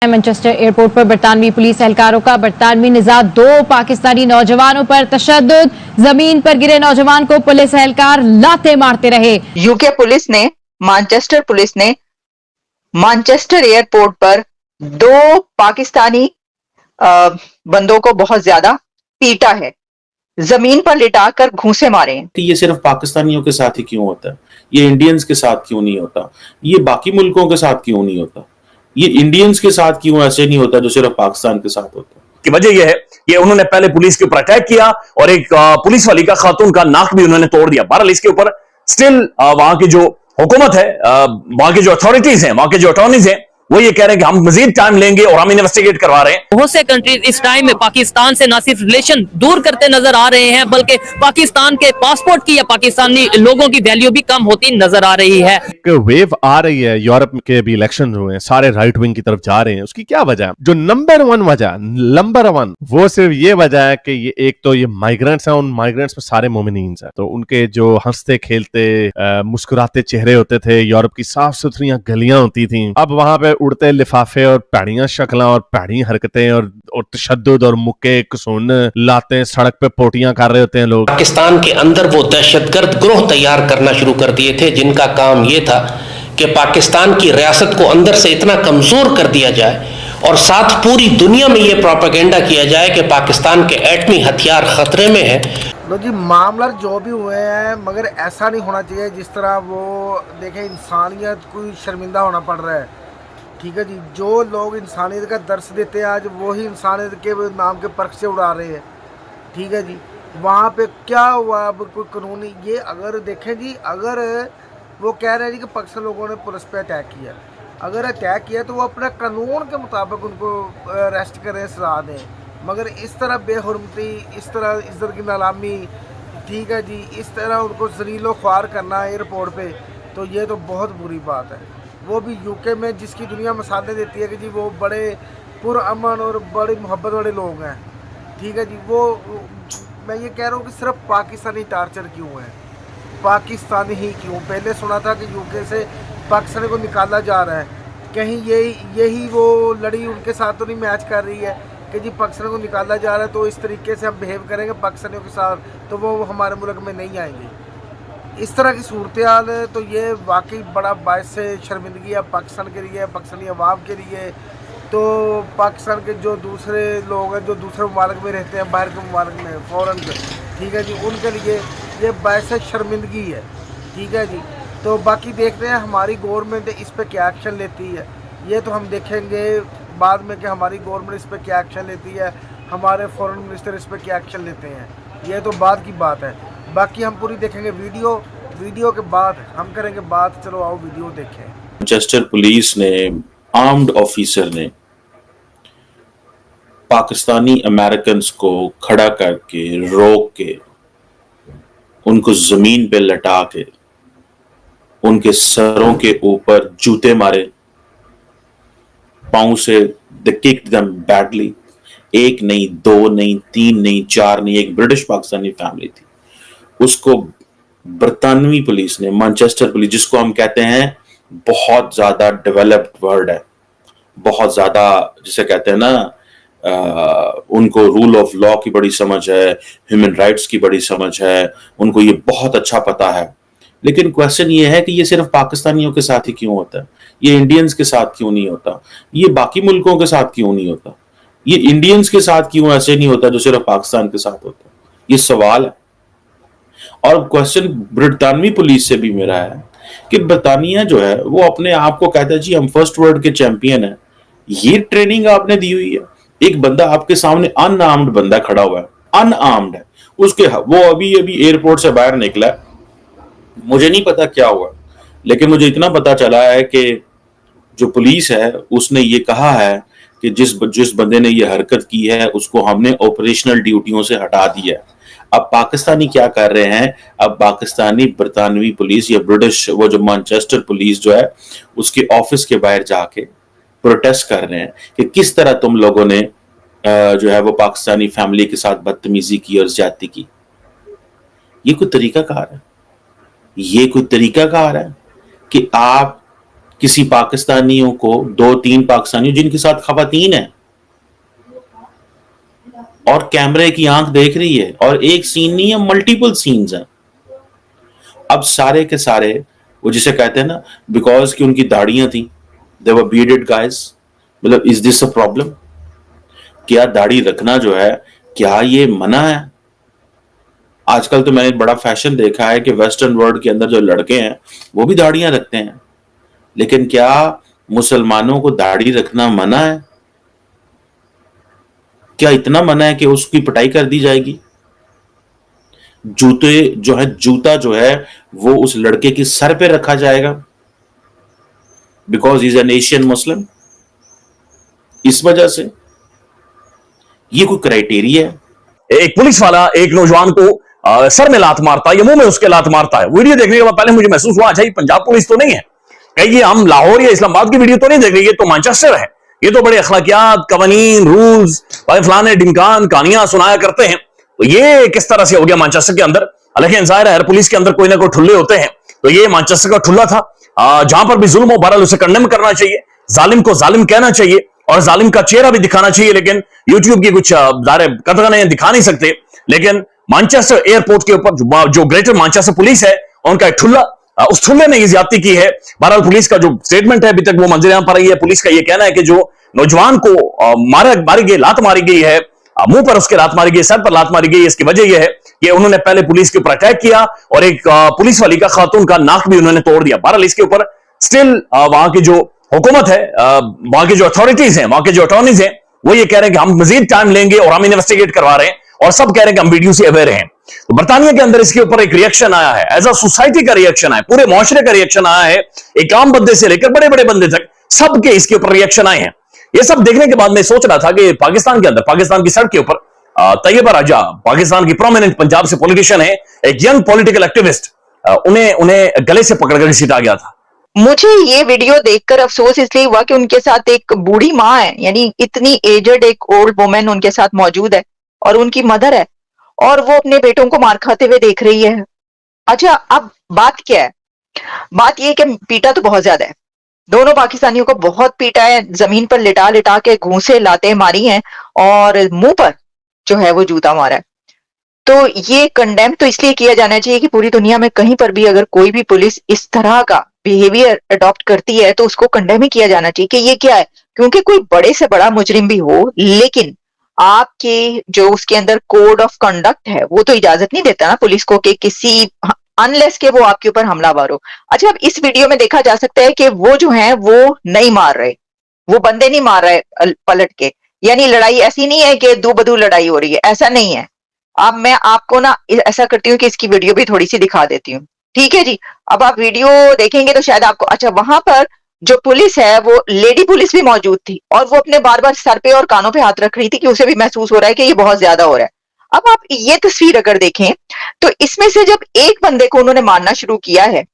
Manchester airport पर बरतानवी police एहलकारों का बरतानवी निजात 2 पाकिस्तानी नौजवानों पर तशद्दुद, जमीन पर गिरे नौजवान को पुलिस एहलकार लाते मारते रहे। यूके पुलिस ने मैनचेस्टर एयरपोर्ट पर 2 पाकिस्तानी बंदों को बहुत ज्यादा पीटा है, जमीन पर लिटाकर घूंसे मारे हैं। ये सिर्फ पाकिस्तानियों के साथ ही क्यों होता है? ये इंडियंस के साथ क्यों नहीं होता? ये बाकी मुल्कों के साथ क्यों नहीं होता? ये इंडियंस के साथ क्यों ऐसे नहीं होता जो सिर्फ पाकिस्तान के साथ होता है? की वजह यह है कि उन्होंने पहले पुलिस के ऊपर अटैक किया और एक पुलिस वाली का खातून का नाक भी उन्होंने तोड़ दिया। बहरहाल इसके ऊपर स्टिल वहां की जो हुकूमत है, वहां की जो अथॉरिटीज हैं, वहां के जो अटॉर्नीज हैं, वो ये कह रहे हैं कि हम मजीद टाइम लेंगे और हम इन्वेस्टिगेट करवा रहे हैं। बहुत से कंट्रीज इस टाइम में पाकिस्तान से न सिर्फ रिलेशन दूर करते नजर आ रहे हैं, बल्कि पाकिस्तान के पासपोर्ट की या पाकिस्तानी लोगों की वैल्यू भी कम होती नजर आ रही है। एक वेव आ रही है, यूरोप के भी इलेक्शन हुए हैं, सारे राइट विंग की तरफ जा रहे हैं। उसकी क्या वजह है? जो नंबर वन वो सिर्फ ये वजह है कि ये एक तो ये माइग्रेंट्स हैं, उन माइग्रेंट्स में सारे मोमिनीन्स हैं, तो उनके जो हंसते खेलते मुस्कुराते चेहरे होते थे, यूरोप की साफ सुथरी गलियां होती थी, अब वहां पे उड़ते लिफाफे और पैड़ियां शक्लें और पैड़ी हरकतें और तशद्दुद और मुक्के कसून लाते, सड़क पे पोटियां कर रहे होते हैं लोग। पाकिस्तान के अंदर वो दहशतगर्द ग्रोह तैयार करना शुरू कर दिए थे, जिनका काम ये था कि पाकिस्तान की रियासत को अंदर से इतना कमजोर कर दिया जाए और साथ पूरी दुनिया में ये प्रोपेगेंडा किया जाए कि पाकिस्तान के एटमी हथियार खतरे में है। लो जी, मामला जो भी हुए हैं, मगर ऐसा नहीं होना चाहिए जिस तरह वो देखें इंसानियत को शर्मिंदा होना पड़ रहा है। ठीक है जी, जो लोग इंसानियत का दर्स देते हैं आज वही इंसानियत के नाम के पर्क से उड़ा रहे हैं। ठीक है जी, वहाँ पे क्या हुआ? अब कोई कानूनी ये अगर देखें जी, अगर वो कह रहे हैं जी कि पाकिस्तान लोगों ने पुलिस पे अटैक किया, अगर अटैक किया तो वो अपने कानून के मुताबिक उनको अरेस्ट करें, सजा दें, मगर इस तरह बेहुरमती, इस तरह इज्जत की नीलामी, ठीक है जी, इस तरह उनको जलीलो ख्वार करना एयरपोर्ट पे, तो ये तो बहुत बुरी बात है। वो भी यूके में, जिसकी दुनिया मसाले देती है कि जी वो बड़े पुरअमन और बड़ी मोहब्बत वाले लोग हैं। ठीक है जी, वो मैं ये कह रहा हूँ कि सिर्फ पाकिस्तानी टार्चर क्यों है, पाकिस्तानी ही क्यों? पहले सुना था कि यूके से पाकिस्तानी को निकाला जा रहा है, कहीं यही वो लड़ी उनके साथ तो नहीं मैच कर रही है कि जी पाकिस्तान को निकाला जा रहा है तो इस तरीके से हम बिहेव करेंगे पाकिस्तानियों के साथ तो वो हमारे मुल्क में नहीं आएंगे। इस तरह की सूरत हाल है, तो ये वाकई बड़ा बायस शर्मिंदगी है पाकिस्तान के लिए, पाकिस्तानी अवाम के लिए। तो पाकिस्तान के जो दूसरे लोग हैं, जो दूसरे ममालिक में रहते हैं, बाहर के ममालिक में, फ़ौरन के, ठीक है जी, उनके लिए ये बायस शर्मिंदगी है। ठीक है जी, तो बाकी देखते हैं हमारी गवर्नमेंट इस पर क्या एक्शन लेती है। ये तो हम देखेंगे बाद में कि हमारी गवर्नमेंट इस पर क्या एक्शन लेती है, हमारे फॉरेन मिनिस्टर इस पर क्या एक्शन लेते हैं, ये तो बाद की बात है। बाकी हम पूरी देखेंगे वीडियो के बाद हम करेंगे बात। चलो आओ वीडियो देखें। मैनचेस्टर पुलिस ने, आर्म्ड ऑफिसर ने पाकिस्तानी अमेरिकन को खड़ा करके, रोक के, उनको जमीन पे लटा के, उनके सरों के ऊपर जूते मारे, पांव से दे किक्ड देम बैडली। 1 नहीं, 2 नहीं, 3 नहीं, 4 नहीं, एक ब्रिटिश पाकिस्तानी फैमिली थी, उसको बरतानवी पुलिस ने, मैनचेस्टर पुलिस, जिसको हम कहते हैं बहुत ज्यादा डेवलप्ड वर्ड है, बहुत ज्यादा जिसे कहते हैं ना, उनको रूल ऑफ लॉ की बड़ी समझ है, ह्यूमन राइट्स की बड़ी समझ है, उनको ये बहुत अच्छा पता है। लेकिन क्वेश्चन ये है कि ये सिर्फ पाकिस्तानियों के साथ ही क्यों होता है? ये इंडियंस के साथ क्यों नहीं होता? ये बाकी मुल्कों के साथ क्यों नहीं होता? ये इंडियंस के साथ क्यों ऐसे नहीं होता जो सिर्फ पाकिस्तान के साथ होता? ये सवाल है। और क्वेश्चन ब्रितानवी पुलिस से भी मेरा है कि ब्रिटानिया जो है वो अपने आप को कहता है जी हम फर्स्ट वर्ल्ड के चैंपियन है। ये ट्रेनिंग आपने दी हुई है? एक बंदा आपके सामने अनआर्म्ड बंदा खड़ा हुआ है, अनआर्म्ड है, उसके वो अभी एयरपोर्ट से बाहर निकला है, मुझे नहीं पता क्या हुआ, लेकिन मुझे इतना पता चला है कि जो पुलिस है उसने ये कहा है कि जिस बंदे ने ये हरकत की है उसको हमने ऑपरेशनल ड्यूटियों से हटा दिया है। अब पाकिस्तानी क्या कर रहे हैं? अब पाकिस्तानी बरतानवी पुलिस या ब्रिटिश, वो जो मैनचेस्टर पुलिस जो है उसके ऑफिस के बाहर जाके प्रोटेस्ट कर रहे हैं कि किस तरह तुम लोगों ने जो है वो पाकिस्तानी फैमिली के साथ बदतमीजी की और ज्यादती की। ये कोई तरीकाकार है? ये कोई तरीकाकार है कि आप किसी पाकिस्तानियों को, 2-3 पाकिस्तानियों जिनके साथ खवातीन है और कैमरे की आंख देख रही है, और एक सीन नहीं है, मल्टीपल सीन्स हैं। अब सारे के सारे वो जिसे कहते हैं ना, बिकॉज कि उनकी दाढ़ियां थी, दे वर बीयर्डेड गाइस, मतलब इज दिस अ प्रॉब्लम? क्या दाढ़ी रखना जो है, क्या ये मना है? आजकल तो मैंने बड़ा फैशन देखा है कि वेस्टर्न वर्ल्ड के अंदर जो लड़के हैं वो भी दाढ़ियां रखते हैं, लेकिन क्या मुसलमानों को दाढ़ी रखना मना है? क्या इतना मना है कि उसकी पिटाई कर दी जाएगी? जूते जो है, जूता जो है वो उस लड़के के सर पे रखा जाएगा बिकॉज इज एन एशियन मुस्लिम? इस वजह से ये कोई क्राइटेरिया है? एक पुलिस वाला एक नौजवान को सर में लात मारता है या मुंह में उसके लात मारता है। वीडियो देखने के बाद पहले मुझे महसूस हुआ, अच्छा ये पंजाब पुलिस तो नहीं है, कहीं ये हम लाहौर या इस्लामाबाद की वीडियो तो नहीं देख रहे, ये तो मैनचेस्टर है, ये तो बड़े अखलाकियात, कवानीन, रूल्स, फलाने डिमकान कहानियां सुनाया करते हैं, तो ये किस तरह से हो गया मैनचेस्टर के अंदर? लेकिन जाहिर है हर पुलिस के अंदर कोई ना कोई ठुल्ले होते हैं, तो ये मैनचेस्टर का ठुल्ला था। जहां पर भी जुल्म हो बहरहाल उसे कंडेम करना चाहिए, जालिम को जालिम कहना चाहिए और जालिम का चेहरा भी दिखाना चाहिए, लेकिन यूट्यूब की कुछ कतरने दिखा नहीं सकते। लेकिन मैनचेस्टर एयरपोर्ट के ऊपर जो ग्रेटर मैनचेस्टर पुलिस है उनका एक ठुल्ला, उस ठुल्ले ने ये ज्यादती की है। बहरहाल पुलिस का जो स्टेटमेंट है अभी तक वो मंजरेआम पर आई है। पुलिस का ये कहना है कि जो नौजवान को मारी गई, लात मारी गई है, मुंह पर उसके लात मारी गई, सर पर लात मारी गई, इसकी वजह यह है कि उन्होंने पहले पुलिस के ऊपर अटैक किया और एक पुलिस वाली का खातून का नाक भी उन्होंने तोड़ दिया। बहरहाल इसके ऊपर स्टिल वहां की जो हुकूमत है, वहां की जो अथॉरिटीज हैं, वहां के जो अटॉर्नीज हैं, वो ये कह रहे हैं कि हम मजीद टाइम लेंगे और हम इन्वेस्टिगेट करवा रहे हैं, और सब कह रहे हैं कि हम वीडियो से अवेयर हैं। तो बर्तानिया के अंदर इसके ऊपर एक रिएक्शन आया है, एज अ सोसाइटी का रिएक्शन आया, पूरे मुआशरे का रिएक्शन आया है, एक आम बंदे से लेकर बड़े बड़े बंदे तक सबके इसके ऊपर रिएक्शन आए हैं। ये सब देखने के बाद मैं सोच रहा था कि पाकिस्तान के अंदर, पाकिस्तान की सड़क के ऊपर तैयबा राजा, पाकिस्तान की प्रोमिनेंट पंजाब से पॉलिटिशियन है, एक यंग पॉलिटिकल एक्टिविस्ट, उन्हें गले से पकड़कर घसीटा गया था। मुझे ये वीडियो देखकर अफसोस इसलिए हुआ कि उनके साथ एक बूढ़ी माँ है, यानी इतनी एजड एक ओल्ड वुमेन उनके साथ मौजूद है और उनकी मदर है, और वो अपने बेटों को मार खाते हुए देख रही है। अच्छा, अब बात क्या है? बात ये कि पीटा तो बहुत ज्यादा है, दोनों पाकिस्तानियों को बहुत पीटा है, जमीन पर लिटा लिटा के घूंसे लाते मारी हैं और मुंह पर जो है वो जूता मारा है। तो ये कंडेम तो इसलिए किया जाना चाहिए कि पूरी दुनिया में कहीं पर भी अगर कोई भी पुलिस इस तरह का बिहेवियर अडॉप्ट करती है तो उसको कंडेम ही किया जाना चाहिए कि ये क्या है, क्योंकि कोई बड़े से बड़ा मुजरिम भी हो, लेकिन आपके जो उसके अंदर कोड ऑफ कंडक्ट है वो तो इजाजत नहीं देता ना पुलिस को कि किसी, अनलेस के वो आपके ऊपर हमलावर हो। अच्छा, अब इस वीडियो में देखा जा सकता है कि वो जो है वो नहीं मार रहे, वो बंदे नहीं मार रहे पलट के, यानी लड़ाई ऐसी नहीं है कि दो बदू लड़ाई हो रही है, ऐसा नहीं है। अब मैं आपको ना ऐसा करती हूँ कि इसकी वीडियो भी थोड़ी सी दिखा देती हूँ, ठीक है जी। अब आप वीडियो देखेंगे तो शायद आपको, अच्छा वहां पर जो पुलिस है वो लेडी पुलिस भी मौजूद थी और वो अपने बार बार सर पे और कानों पे हाथ रख रही थी कि उसे भी महसूस हो रहा है कि ये बहुत ज्यादा हो रहा है। अब आप ये तस्वीर अगर देखें तो इसमें से जब एक बंदे को उन्होंने मारना शुरू किया है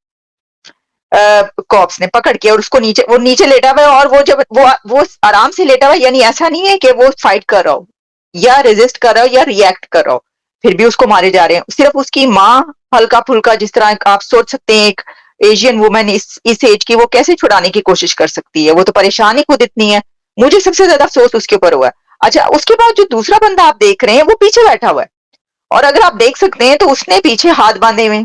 कॉप्स ने पकड़ के, और उसको नीचे लेटा हुआ है, और वो जब वो आराम से लेटा हुआ है, यानी ऐसा नहीं है कि वो फाइट कर रहा हो या रेजिस्ट कर रहा हो या रिएक्ट कर रहा हो, फिर भी उसको मारे जा रहे हैं। सिर्फ उसकी माँ हल्का फुल्का, जिस तरह आप सोच सकते हैं एक एशियन वुमेन इस एज की वो कैसे छुड़ाने की कोशिश कर सकती है, वो तो परेशान ही खुद इतनी है। मुझे सबसे ज्यादा अफसोस उसके ऊपर हुआ है। अच्छा, उसके बाद जो दूसरा बंदा आप देख रहे हैं वो पीछे बैठा हुआ है, और अगर आप देख सकते हैं तो उसने पीछे हाथ बांधे हुए,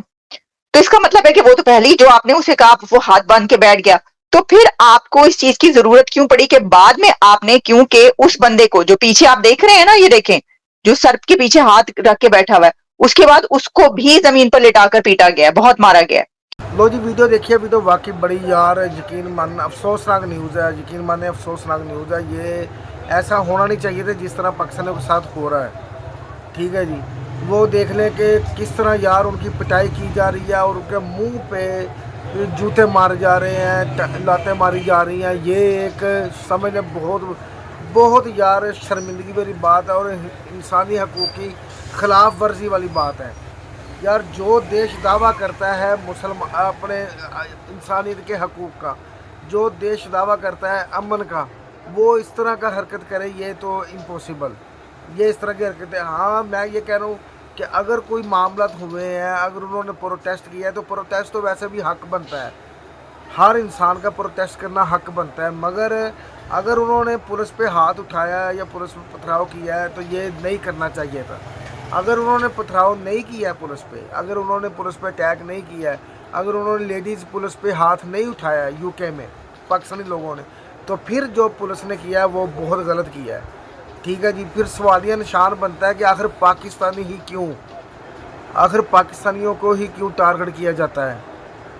तो इसका मतलब है कि वो तो पहले ही जो आपने उसे कहा वो हाथ बांध के बैठ गया, तो फिर आपको इस चीज की जरूरत क्यों पड़ी कि बाद में आपने, क्योंकि उस बंदे को जो पीछे आप देख रहे हैं ना, ये देखें जो सर के पीछे हाथ रख के बैठा हुआ है, उसके बाद उसको भी जमीन पर लिटाकर पीटा गया, बहुत मारा गया। लो जी, वीडियो देखिए। अभी तो वाकई बड़ी यार यकीन मानना अफसोसनाक न्यूज़ है, यकीन माने अफसोसनाक न्यूज़ है। ये ऐसा होना नहीं चाहिए था जिस तरह पाकिस्तानियों के साथ हो रहा है, ठीक है जी। वो देख लें कि किस तरह यार उनकी पिटाई की जा रही है और उनके मुंह पे जूते मारे जा रहे हैं, लातें मारी जा रही हैं। ये एक समझ बहुत बहुत यार शर्मिंदगी वाली बात है और इंसानी हकूक़ की खिलाफ वर्जी वाली बात है यार। जो देश दावा करता है मुसलमान अपने इंसानियत के हकूक़ का, जो देश दावा करता है अमन का, वो इस तरह का हरकत करे, ये तो इम्पॉसिबल, ये इस तरह की हरकतें। हाँ, मैं ये कह रहा हूँ कि अगर कोई मामला हुए हैं, अगर उन्होंने प्रोटेस्ट किया है तो प्रोटेस्ट तो वैसे भी हक बनता है, हर इंसान का प्रोटेस्ट करना हक बनता है, मगर अगर उन्होंने पुलिस पे हाथ उठाया है या पुलिस पे पथराव किया है तो ये नहीं करना चाहिए था। अगर उन्होंने पथराव नहीं किया है पुलिस पे, अगर उन्होंने पुलिस पे अटैक नहीं किया है, अगर उन्होंने लेडीज़ पुलिस पे हाथ नहीं उठाया है यूके में पाकिस्तानी लोगों ने, तो फिर जो पुलिस ने किया है वो बहुत गलत किया है। ठीक है जी, फिर सवालिया निशान बनता है कि आखिर पाकिस्तानी ही क्यों, आखिर पाकिस्तानियों को ही क्यों टारगेट किया जाता है।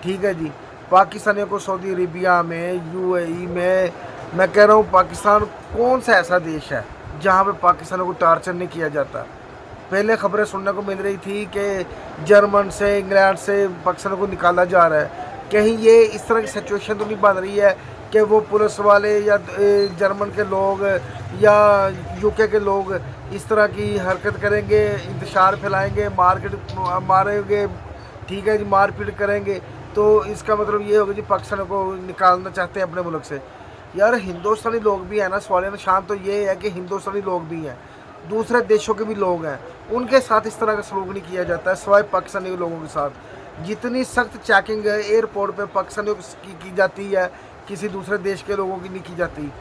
ठीक है जी, पाकिस्तानियों को सऊदी अरेबिया में, यूएई में, मैं कह रहा हूँ पाकिस्तान कौन सा ऐसा देश है जहाँ पे पाकिस्तानियों को टार्चर नहीं किया जाता। पहले खबरें सुनने को मिल रही थी कि जर्मन से, इंग्लैंड से पाकिस्तान को निकाला जा रहा है। कहीं ये इस तरह की सिचुएशन तो नहीं बन रही है कि वो पुलिस वाले या जर्मन के लोग या यूके के लोग इस तरह की हरकत करेंगे, इंतशार फैलाएंगे, मारेंगे, ठीक है जी, मारपीट करेंगे, तो इसका मतलब ये होगा जी पाकिस्तान को निकालना चाहते हैं अपने मुल्क से। यार हिंदुस्तानी लोग भी हैं ना, सवालिया निशान तो ये है कि हिंदुस्तानी लोग भी हैं, दूसरे देशों के भी लोग हैं, उनके साथ इस तरह का सलूक नहीं किया जाता है सिवाय पाकिस्तानी लोगों के साथ। जितनी सख्त चेकिंग है एयरपोर्ट पे पाकिस्तानियों की जाती है, किसी दूसरे देश के लोगों की नहीं की जाती।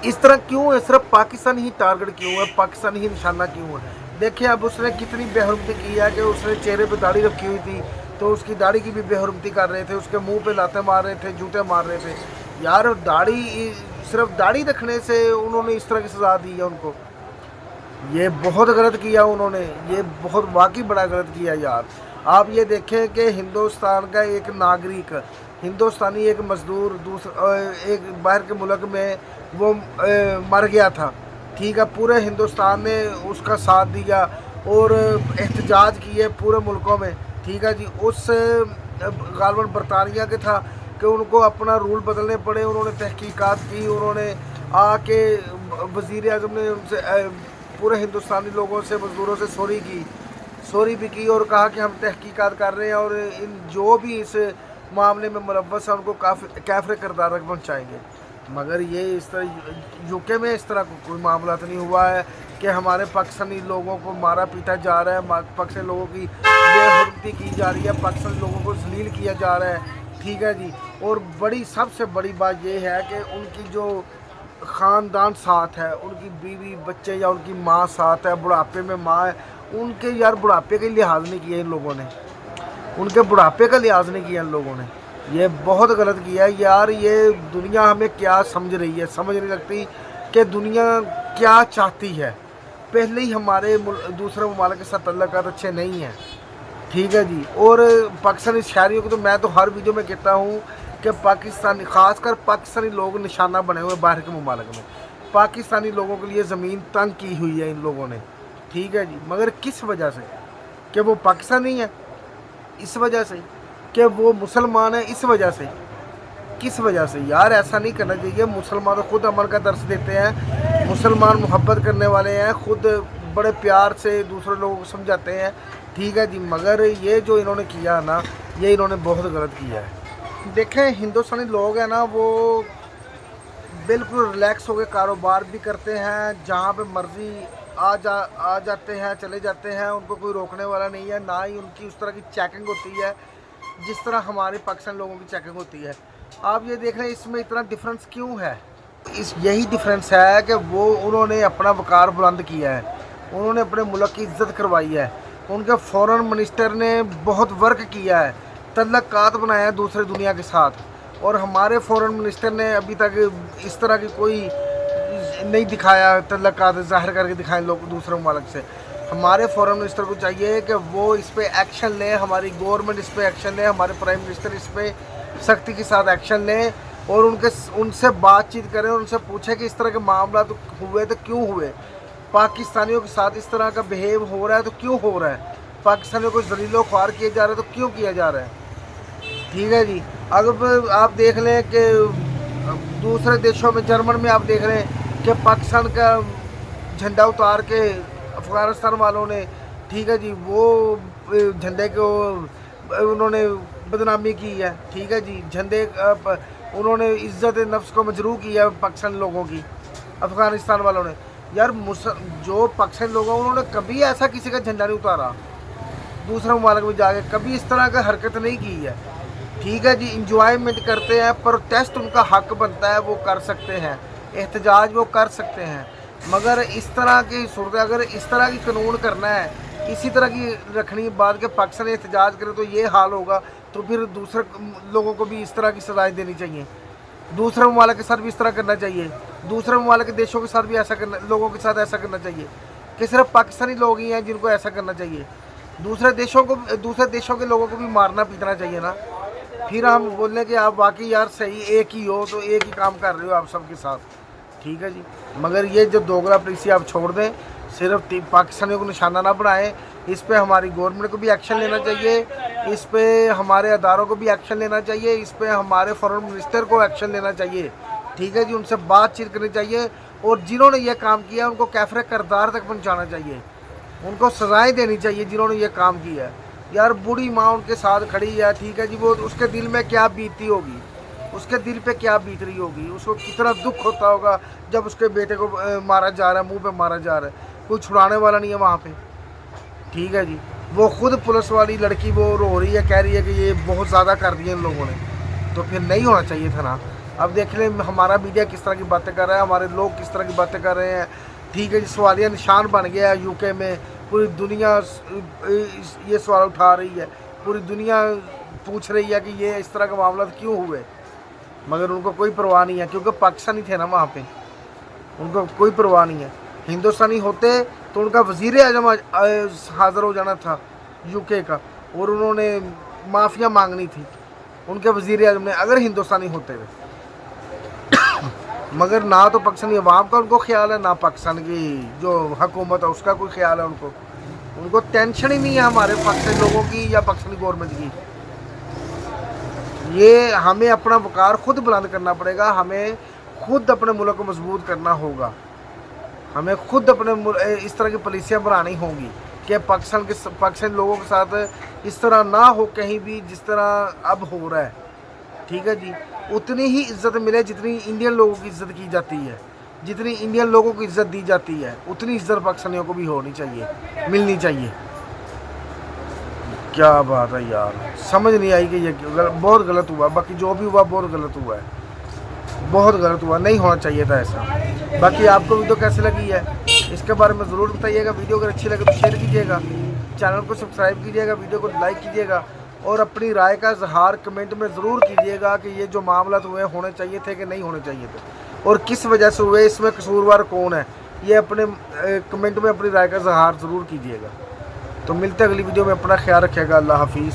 इस तरह क्यों है? सिर्फ पाकिस्तान ही टारगेट क्यों है, पाकिस्तान ही निशाना क्यों है? देखिए अब उसने कितनी बेहरमती की है कि उसने चेहरे पे दाढ़ी रखी हुई थी तो उसकी दाढ़ी की भी बेहरमती कर रहे थे, उसके मुंह पे लाते मार रहे थे, जूते मार रहे थे। यार दाढ़ी, सिर्फ दाढ़ी रखने से उन्होंने इस तरह की सज़ा दी है उनको, ये बहुत गलत किया उन्होंने, ये बहुत वाकई बड़ा गलत किया यार। आप ये देखें कि हिंदुस्तान का एक नागरिक, हिंदुस्तानी एक मज़दूर एक बाहर के मुल्क में वो मर गया था, ठीक है, पूरे हिंदुस्तान ने उसका साथ दिया और एहतजाज किए पूरे मुल्कों में, ठीक है जी। उस गालबन बरतानिया के था कि उनको अपना रूल बदलने पड़े, उन्होंने तहकीकात की, उन्होंने आके वज़ीर आज़म ने उनसे पूरे हिंदुस्तानी लोगों से, मज़दूरों से सॉरी भी की और कहा कि हम तहकीकात कर रहे हैं और इन जो भी इस मामले में मुलव्वस है उनको कैफरे किरदार तक पहुँचाएँगे। मगर ये इस तरह यूके में इस तरह कोई मामला तो नहीं हुआ है कि हमारे पाकिस्तानी लोगों को मारा पीटा जा रहा है, पाकिस्तानी लोगों की बेहुरमती की जा रही है, पाकिस्तानी लोगों को जलील किया जा रहा है, ठीक है जी। और सबसे बड़ी बात ये है कि उनकी जो ख़ानदान साथ है, उनकी बीवी बच्चे या उनकी माँ साथ है, बुढ़ापे में माँ है, उनके यार बुढ़ापे का लिहाज नहीं किया इन लोगों ने, उनके बुढ़ापे का लिहाज नहीं किया इन लोगों ने। ये बहुत गलत किया है यार। ये दुनिया हमें क्या समझ रही है, समझ नहीं लगती कि दुनिया क्या चाहती है। पहले ही हमारे दूसरे ममालिक के साथ तल्लुकात अच्छे नहीं हैं, ठीक है जी। और पाकिस्तानी शहरियों को तो मैं तो हर वीडियो में कहता हूँ कि पाकिस्तानी, ख़ासकर पाकिस्तानी लोग निशाना बने हुए बाहर के ममालिक में। पाकिस्तानी लोगों के लिए ज़मीन तंग की हुई है इन लोगों ने, ठीक है जी। मगर किस वजह से? कि वो पाकिस्तानी है, इस वजह से? कि वो मुसलमान है, इस वजह से? किस वजह से? यार ऐसा नहीं करना चाहिए। मुसलमान तो खुद अमन का दर्स देते हैं, मुसलमान मोहब्बत करने वाले हैं, खुद बड़े प्यार से दूसरे लोगों को समझाते हैं, ठीक है जी। मगर ये जो इन्होंने किया ना, ये इन्होंने बहुत गलत किया है। देखें हिंदुस्तानी लोग हैं ना, वो बिल्कुल रिलैक्स होकर कारोबार भी करते हैं, जहाँ पे मर्ज़ी आ जाते हैं, चले जाते हैं, उनको कोई रोकने वाला नहीं है। ना ही उनकी उस तरह की चेकिंग होती है जिस तरह हमारे पाकिस्तान लोगों की चेकिंग होती है। आप ये देख रहे हैं इसमें इतना डिफरेंस क्यों है? यही डिफरेंस है कि वो उन्होंने अपना वक़ार बुलंद किया है, उन्होंने अपने मुल्क की इज़्ज़त करवाई है, उनके फॉरेन मिनिस्टर ने बहुत वर्क किया है, तल्लुकात बनाया है दूसरे दुनिया के साथ। और हमारे फॉरेन मिनिस्टर ने अभी तक इस तरह की कोई नहीं दिखाया, तल्लुकात ज़ाहिर करके दिखाएं लोग दूसरे ममालिक से। हमारे फॉरेन मिनिस्टर को चाहिए कि वो इस पर एक्शन लें, हमारी गवर्नमेंट इस पर एक्शन ले, हमारे प्राइम मिनिस्टर इस पर सख्ती के साथ एक्शन लें और उनसे बातचीत करें, उनसे पूछें कि इस तरह के मामला तो हुए तो क्यों हुए, पाकिस्तानियों के साथ इस तरह का बिहेव हो रहा है तो क्यों हो रहा है, पाकिस्तानियों को जलीलो ख्वार किया जा रहा है तो क्यों किया जा रहा है, ठीक है जी। अगर आप देख लें कि दूसरे देशों में, जर्मन में आप देख रहे हैं कि पाकिस्तान का झंडा उतार के अफ़गानिस्तान वालों ने, ठीक है जी, वो झंडे को उन्होंने बदनामी की है, ठीक है जी। झंडे उन्होंने इज़्ज़त नफ्स को मजरूह किया पाकिस्तान लोगों की, अफ़गानिस्तान वालों ने। यार जो पाकिस्तान लोग हैं उन्होंने कभी ऐसा किसी का झंडा नहीं उतारा दूसरे ममालिक में जाके, कभी इस तरह का हरकत नहीं की है, ठीक है जी, इंजॉयमेंट करते हैं, प्रोटेस्ट उनका हक बनता है, वो कर सकते हैं, एहतजाज वो कर सकते हैं, मगर इस तरह की सूरत, अगर इस तरह की कानून करना है, इसी तरह की रखनी बात के पाकिस्तान एहतजाज करे तो ये हाल होगा, तो फिर दूसरे लोगों को भी इस तरह की सजाएं देनी चाहिए, दूसरे ममालिक के साथ भी इस तरह करना चाहिए, दूसरे ममालिक के देशों के साथ भी ऐसा करना, लोगों के साथ ऐसा करना चाहिए कि सिर्फ पाकिस्तानी लोग ही हैं जिनको ऐसा करना चाहिए, दूसरे देशों के लोगों को भी मारना पीटना चाहिए ना। फिर हम बोलें कि आप वाकई यार सही एक ही हो, तो एक ही काम कर रहे हो आप सबके साथ, ठीक है जी। मगर ये जो दोगला पॉलिसी आप छोड़ दें, सिर्फ पाकिस्तानियों को निशाना ना बनाएं, इस पे हमारी गवर्नमेंट को भी एक्शन लेना चाहिए, इस पे हमारे अदारों को भी एक्शन लेना चाहिए, इस पे हमारे फॉरेन मिनिस्टर को एक्शन लेना चाहिए, ठीक है जी। उनसे बातचीत करनी चाहिए और जिन्होंने ये काम किया उनको कैफरे करदार तक पहुँचाना चाहिए, उनको सजाएँ देनी चाहिए जिन्होंने ये काम किया है। यार बूढ़ी माँ उनके साथ खड़ी है, ठीक है जी, वो उसके दिल में क्या बीतती होगी, उसके दिल पे क्या बीत रही होगी, उसको कितना दुख होता होगा जब उसके बेटे को मारा जा रहा है, मुंह पे मारा जा रहा है, कोई छुड़ाने वाला नहीं है वहाँ पे, ठीक है जी। वो खुद पुलिस वाली लड़की वो रो रही है, कह रही है कि ये बहुत ज़्यादा कर दिया इन लोगों ने, तो फिर नहीं होना चाहिए था ना। अब देख लें हमारा मीडिया किस तरह की बातें कर रहा है, हमारे लोग किस तरह की बातें कर रहे हैं, ठीक है जी। सवालिया निशान बन गया है यूके में, पूरी दुनिया ये सवाल उठा रही है, पूरी दुनिया पूछ रही है कि ये इस तरह का मामला क्यों हुए, मगर उनको कोई परवाह नहीं है, क्योंकि पाकिस्तानी थे ना वहाँ पे, उनको कोई परवाह नहीं है। हिंदुस्तानी होते तो उनका वज़ीर आज़म हाज़िर हो जाना था यूके का, और उन्होंने माफ़िया मांगनी थी उनके वज़ीर आज़म ने, अगर हिंदुस्तानी होते हुए। मगर ना तो पाकिस्तानी अवाम का उनको ख्याल है, ना पाकिस्तान की जो हुकूमत है उसका कोई ख्याल है, उनको टेंशन ही नहीं है हमारे पाकिस्तानी लोगों की या पाकिस्तानी गवर्नमेंट की। ये हमें अपना वक़ार खुद बुलंद करना पड़ेगा, हमें खुद अपने मुल्क को मजबूत करना होगा, हमें खुद अपने इस तरह की पॉलिसियाँ बनानी होंगी कि पाकिस्तानी लोगों के साथ इस तरह ना हो कहीं भी जिस तरह अब हो रहा है, ठीक है जी। उतनी ही इज़्ज़त मिले जितनी इंडियन लोगों की इज़्ज़त की जाती है, जितनी इंडियन लोगों को इज़्ज़त दी जाती है, उतनी इज़्ज़त पाकिस्तानियों को भी होनी चाहिए, मिलनी चाहिए। क्या बात है यार, समझ नहीं आई कि ये बहुत गलत हुआ, बाकी जो भी हुआ बहुत गलत हुआ है, बहुत गलत हुआ, नहीं होना चाहिए था ऐसा। बाकी आपको वीडियो कैसे लगी है इसके बारे में ज़रूर बताइएगा, वीडियो अगर अच्छी लगे तो शेयर कीजिएगा, चैनल को सब्सक्राइब कीजिएगा, वीडियो को लाइक कीजिएगा और अपनी राय का इज़हार कमेंट में ज़रूर कीजिएगा कि ये जो मामला हुए होने चाहिए थे कि नहीं होने चाहिए थे और किस वजह से हुए, इसमें कसूरवार कौन है, ये अपने कमेंट में अपनी राय का इज़हार ज़रूर कीजिएगा। तो मिलते हैं अगली वीडियो में, अपना ख्याल रखिएगा, अल्लाह हाफिज़।